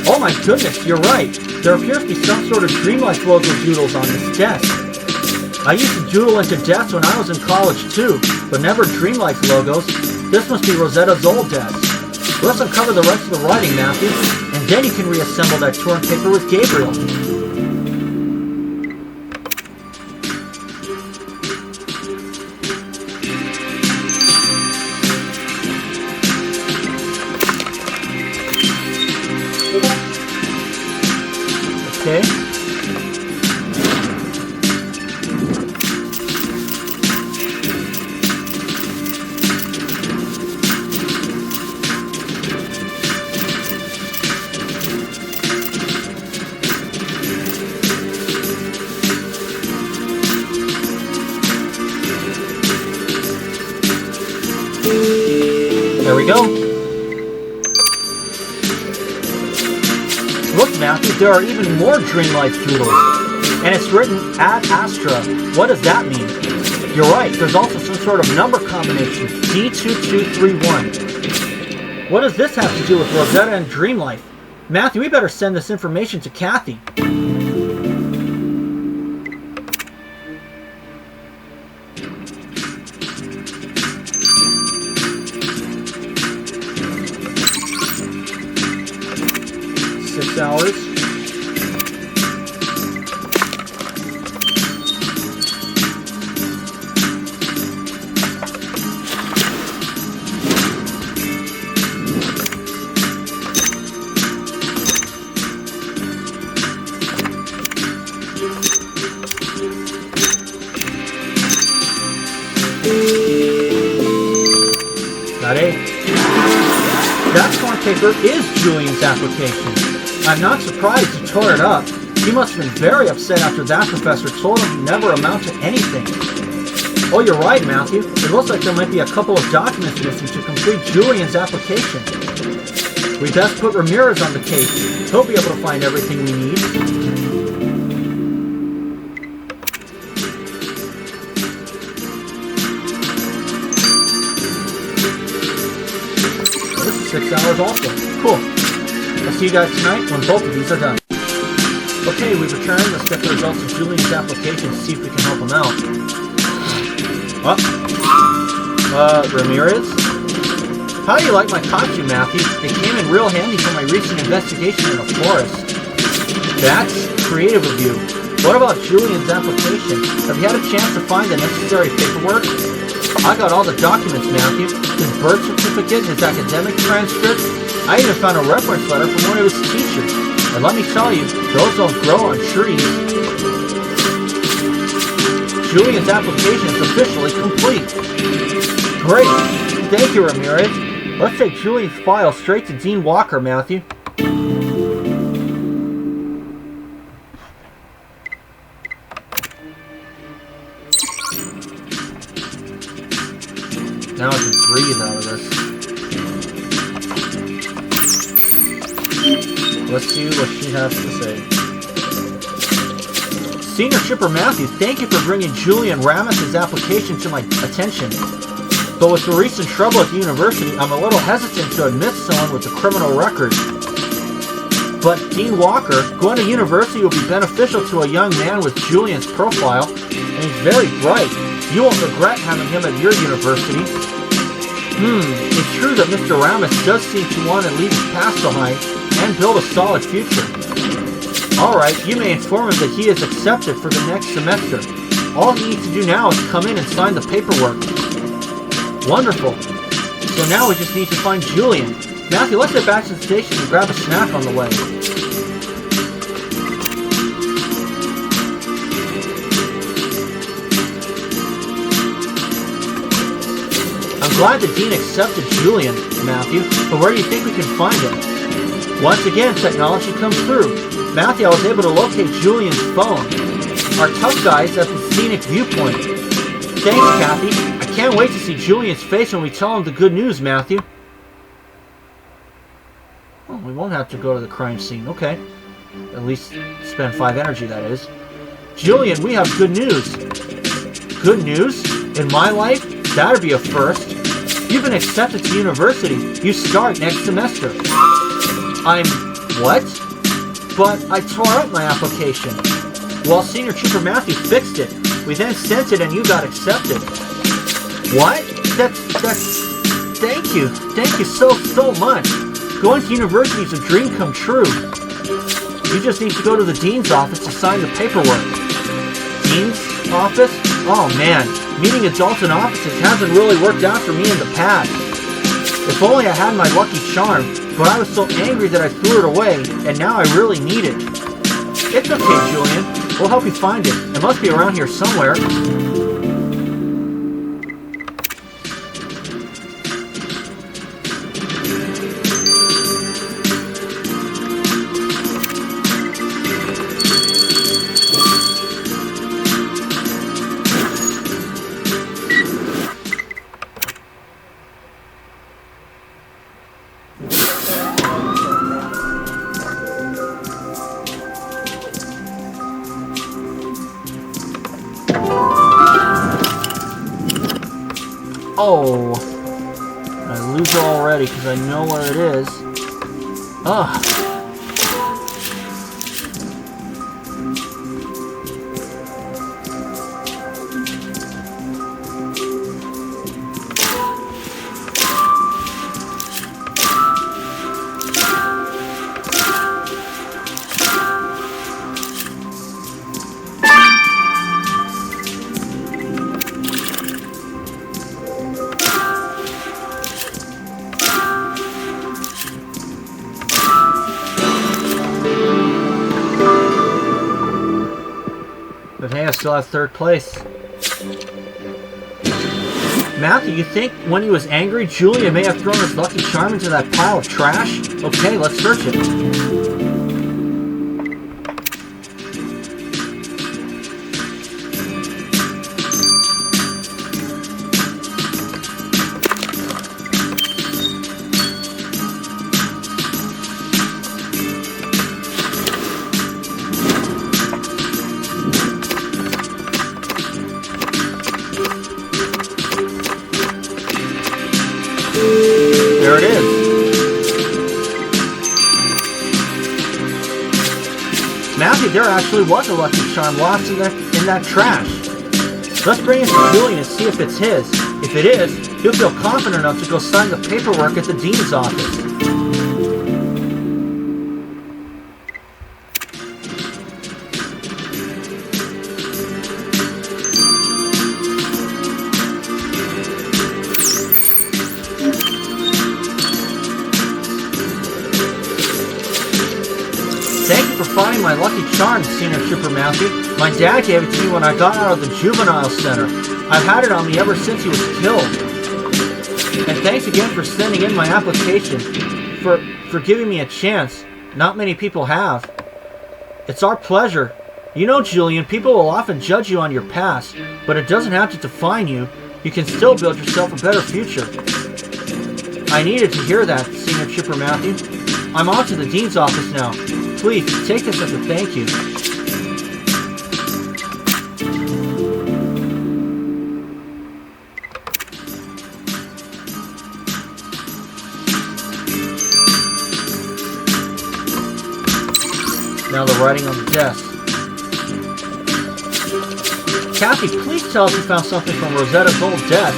Oh my goodness, you're right. There appears to be some sort of Dreamlife logo doodles on this desk. I used to doodle into desks when I was in college too, but never Dreamlife logos. This must be Rosetta's old desk. Let's uncover the rest of the writing, Matthew, and then you can reassemble that torn paper with Gabriel. Okay. There we go. Look, Matthew, there are even more Dreamlife doodles. And it's written Ad Astra. What does that mean? You're right, there's also some sort of number combination, D2231. What does this have to do with Rosetta and Dreamlife? Matthew, we better send this information to Kathy. Hours. Got it. That torn paper is Julian's application. I'm not surprised he tore it up. He must have been very upset after that professor told him he'd never amount to anything. Oh, you're right, Matthew. It looks like there might be a couple of documents missing to complete Julian's application. We best put Ramirez on the case. He'll be able to find everything we need. 6 hours also. Cool. I'll see you guys tonight when both of these are done. Okay, we've returned. Let's get the results of Julian's application to see if we can help him out. Ramirez? How do you like my costume, Matthew? It came in real handy for my recent investigation in a forest. That's creative of you. What about Julian's application? Have you had a chance to find the necessary paperwork? I got all the documents, Matthew. His birth certificate, his academic transcript. I even found a reference letter from one of his teachers. And let me tell you, those don't grow on trees. Julian's application is officially complete. Great. Thank you, Ramirez. Let's take Julian's file straight to Dean Walker, Matthew. Now I can breathe out of this. Let's see what she has to say. Senior Shipper Matthew, thank you for bringing Julian Ramos's application to my attention. But with the recent trouble at the university, I'm a little hesitant to admit someone with a criminal record. But Dean Walker, going to university will be beneficial to a young man with Julian's profile, and he's very bright. You won't regret having him at your university. It's true that Mr. Ramos does seem to want to leave his past behind and build a solid future. Alright, you may inform him that he is accepted for the next semester. All he needs to do now is come in and sign the paperwork. Wonderful. So now we just need to find Julian. Matthew, let's get back to the station and grab a snack on the way. I'm glad the Dean accepted Julian, Matthew, but where do you think we can find him? Once again, technology comes through. Matthew, I was able to locate Julian's phone. Our tough guy's at the scenic viewpoint. Thanks, Kathy. I can't wait to see Julian's face when we tell him the good news, Matthew. Well, we won't have to go to the crime scene. Okay. At least spend 5 energy, that is. Julian, we have good news. Good news? In my life? That'd be a first. You've been accepted to university. You start next semester. What? But I tore up my application. Well, Senior Trooper Matthew fixed it. We then sent it and you got accepted. What? That's... Thank you. Thank you so much. Going to university is a dream come true. You just need to go to the Dean's office to sign the paperwork. Dean's office? Oh man, meeting adults in offices hasn't really worked out for me in the past. If only I had my lucky charm, but I was so angry that I threw it away, and now I really need it. It's okay, Julian. We'll help you find it. It must be around here somewhere. Oh, I lose it already because I know where it is. Ugh. But hey, I still have 3rd place. Matthew, you think when he was angry, Julian may have thrown his lucky charm into that pile of trash? Okay, let's search it. There it is. maybe there actually was a Lucky Charm lost in that trash. Let's bring it to Julian and see if it's his. If it is, he'll feel confident enough to go sign the paperwork at the dean's office. Thank you for finding my Lucky Charm, Senior Trooper Matthew. My dad gave it to me when I got out of the juvenile center. I've had it on me ever since he was killed. And thanks again for sending in my application, for giving me a chance. Not many people have. It's our pleasure. You know, Julian, people will often judge you on your past, but it doesn't have to define you. You can still build yourself a better future. I needed to hear that, Senior Trooper Matthew. I'm on to the Dean's office now. Please, take this as a thank you. Now the writing on the desk. Kathy, please tell us you found something from Rosetta's old desk.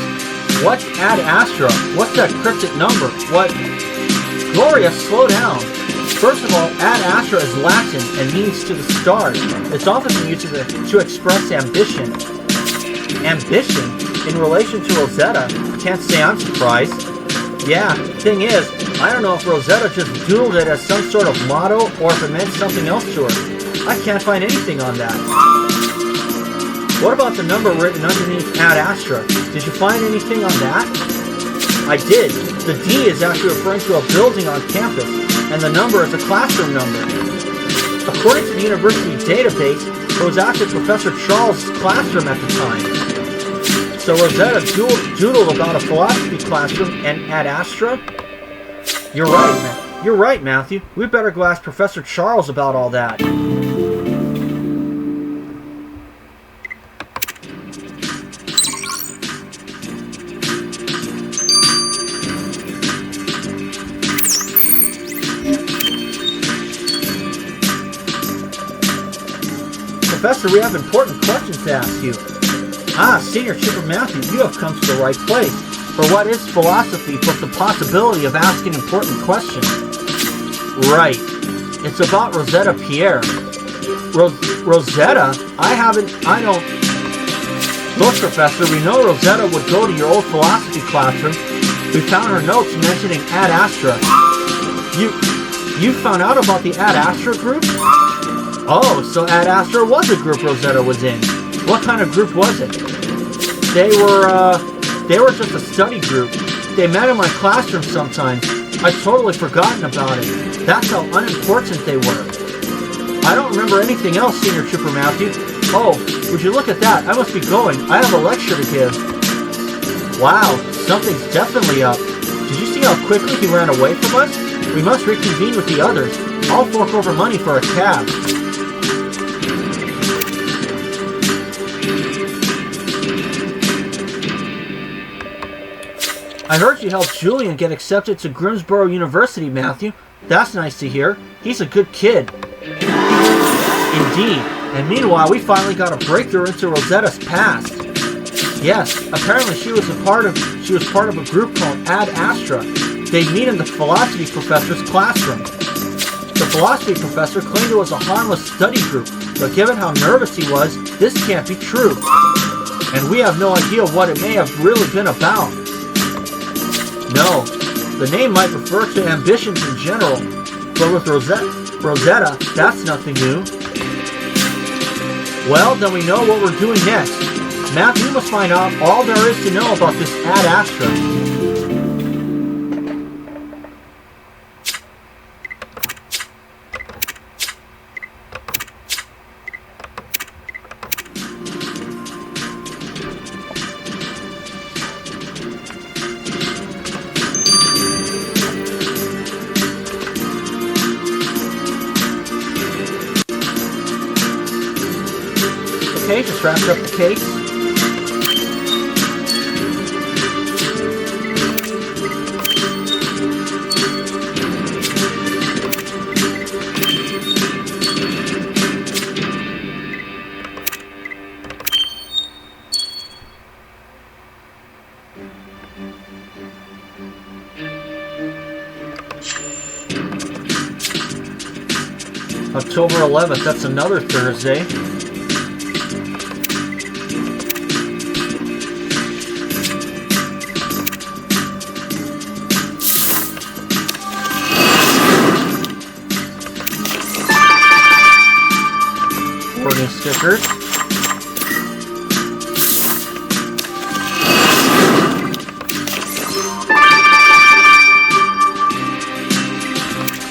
What's Ad Astra? What's that cryptic number? What? Gloria, slow down. First of all, Ad Astra is Latin and means to the stars. It's often used to express ambition. Ambition? In relation to Rosetta? Can't say I'm surprised. Yeah, thing is, I don't know if Rosetta just doodled it as some sort of motto or if it meant something else to her. I can't find anything on that. What about the number written underneath Ad Astra? Did you find anything on that? I did. The D is actually referring to a building on campus, and the number is a classroom number. According to the university database, it was actually Professor Charles' classroom at the time. So Rosetta doodled about a philosophy classroom and Ad Astra? You're right, man. You're right, Matthew. We better go ask Professor Charles about all that. Professor, we have important questions to ask you. Ah, Senior Trooper Matthew, you have come to the right place. For what is philosophy but the possibility of asking important questions? Right. It's about Rosetta Pierre. Rosetta? I don't... Look, Professor, we know Rosetta would go to your old philosophy classroom. We found her notes mentioning Ad Astra. You found out about the Ad Astra group? Oh, so Ad Astra was a group Rosetta was in. What kind of group was it? They were just a study group. They met in my classroom sometimes. I'd totally forgotten about it. That's how unimportant they were. I don't remember anything else, Senior Trooper Matthew. Oh, would you look at that? I must be going. I have a lecture to give. Wow, something's definitely up. Did you see how quickly he ran away from us? We must reconvene with the others. I'll fork over money for a cab. I heard you helped Julian get accepted to Grimsboro University, Matthew. That's nice to hear. He's a good kid. Indeed. And meanwhile, we finally got a breakthrough into Rosetta's past. Yes, apparently she was part of a group called Ad Astra. They'd meet in the philosophy professor's classroom. The philosophy professor claimed it was a harmless study group, but given how nervous he was, this can't be true. And we have no idea what it may have really been about. No, the name might refer to ambitions in general, but with Rosetta, that's nothing new. Well, then we know what we're doing next. Matthew, you must find out all there is to know about this Ad Astra. Okay, just wrapped up the case. October 11th, that's another Thursday. New stickers.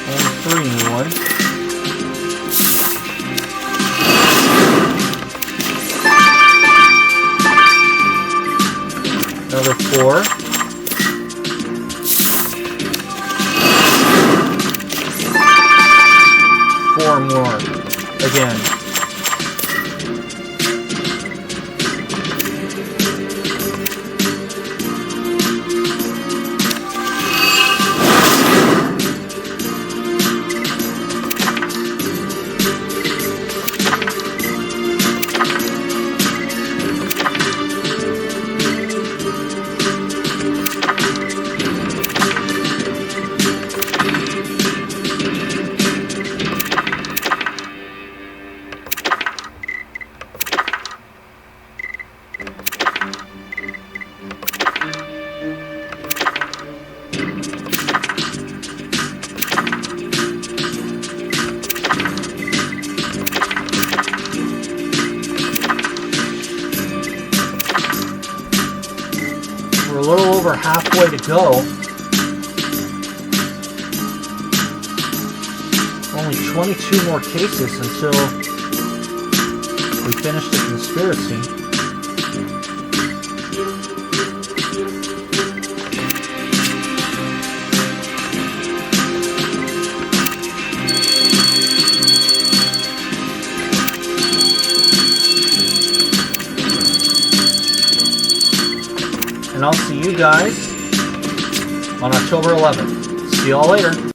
And 3 new ones. Another 4. Four more. Again. We're a little over halfway to go. Only 22 more cases until we finish the conspiracy. And I'll see you guys on October 11th. See y'all later.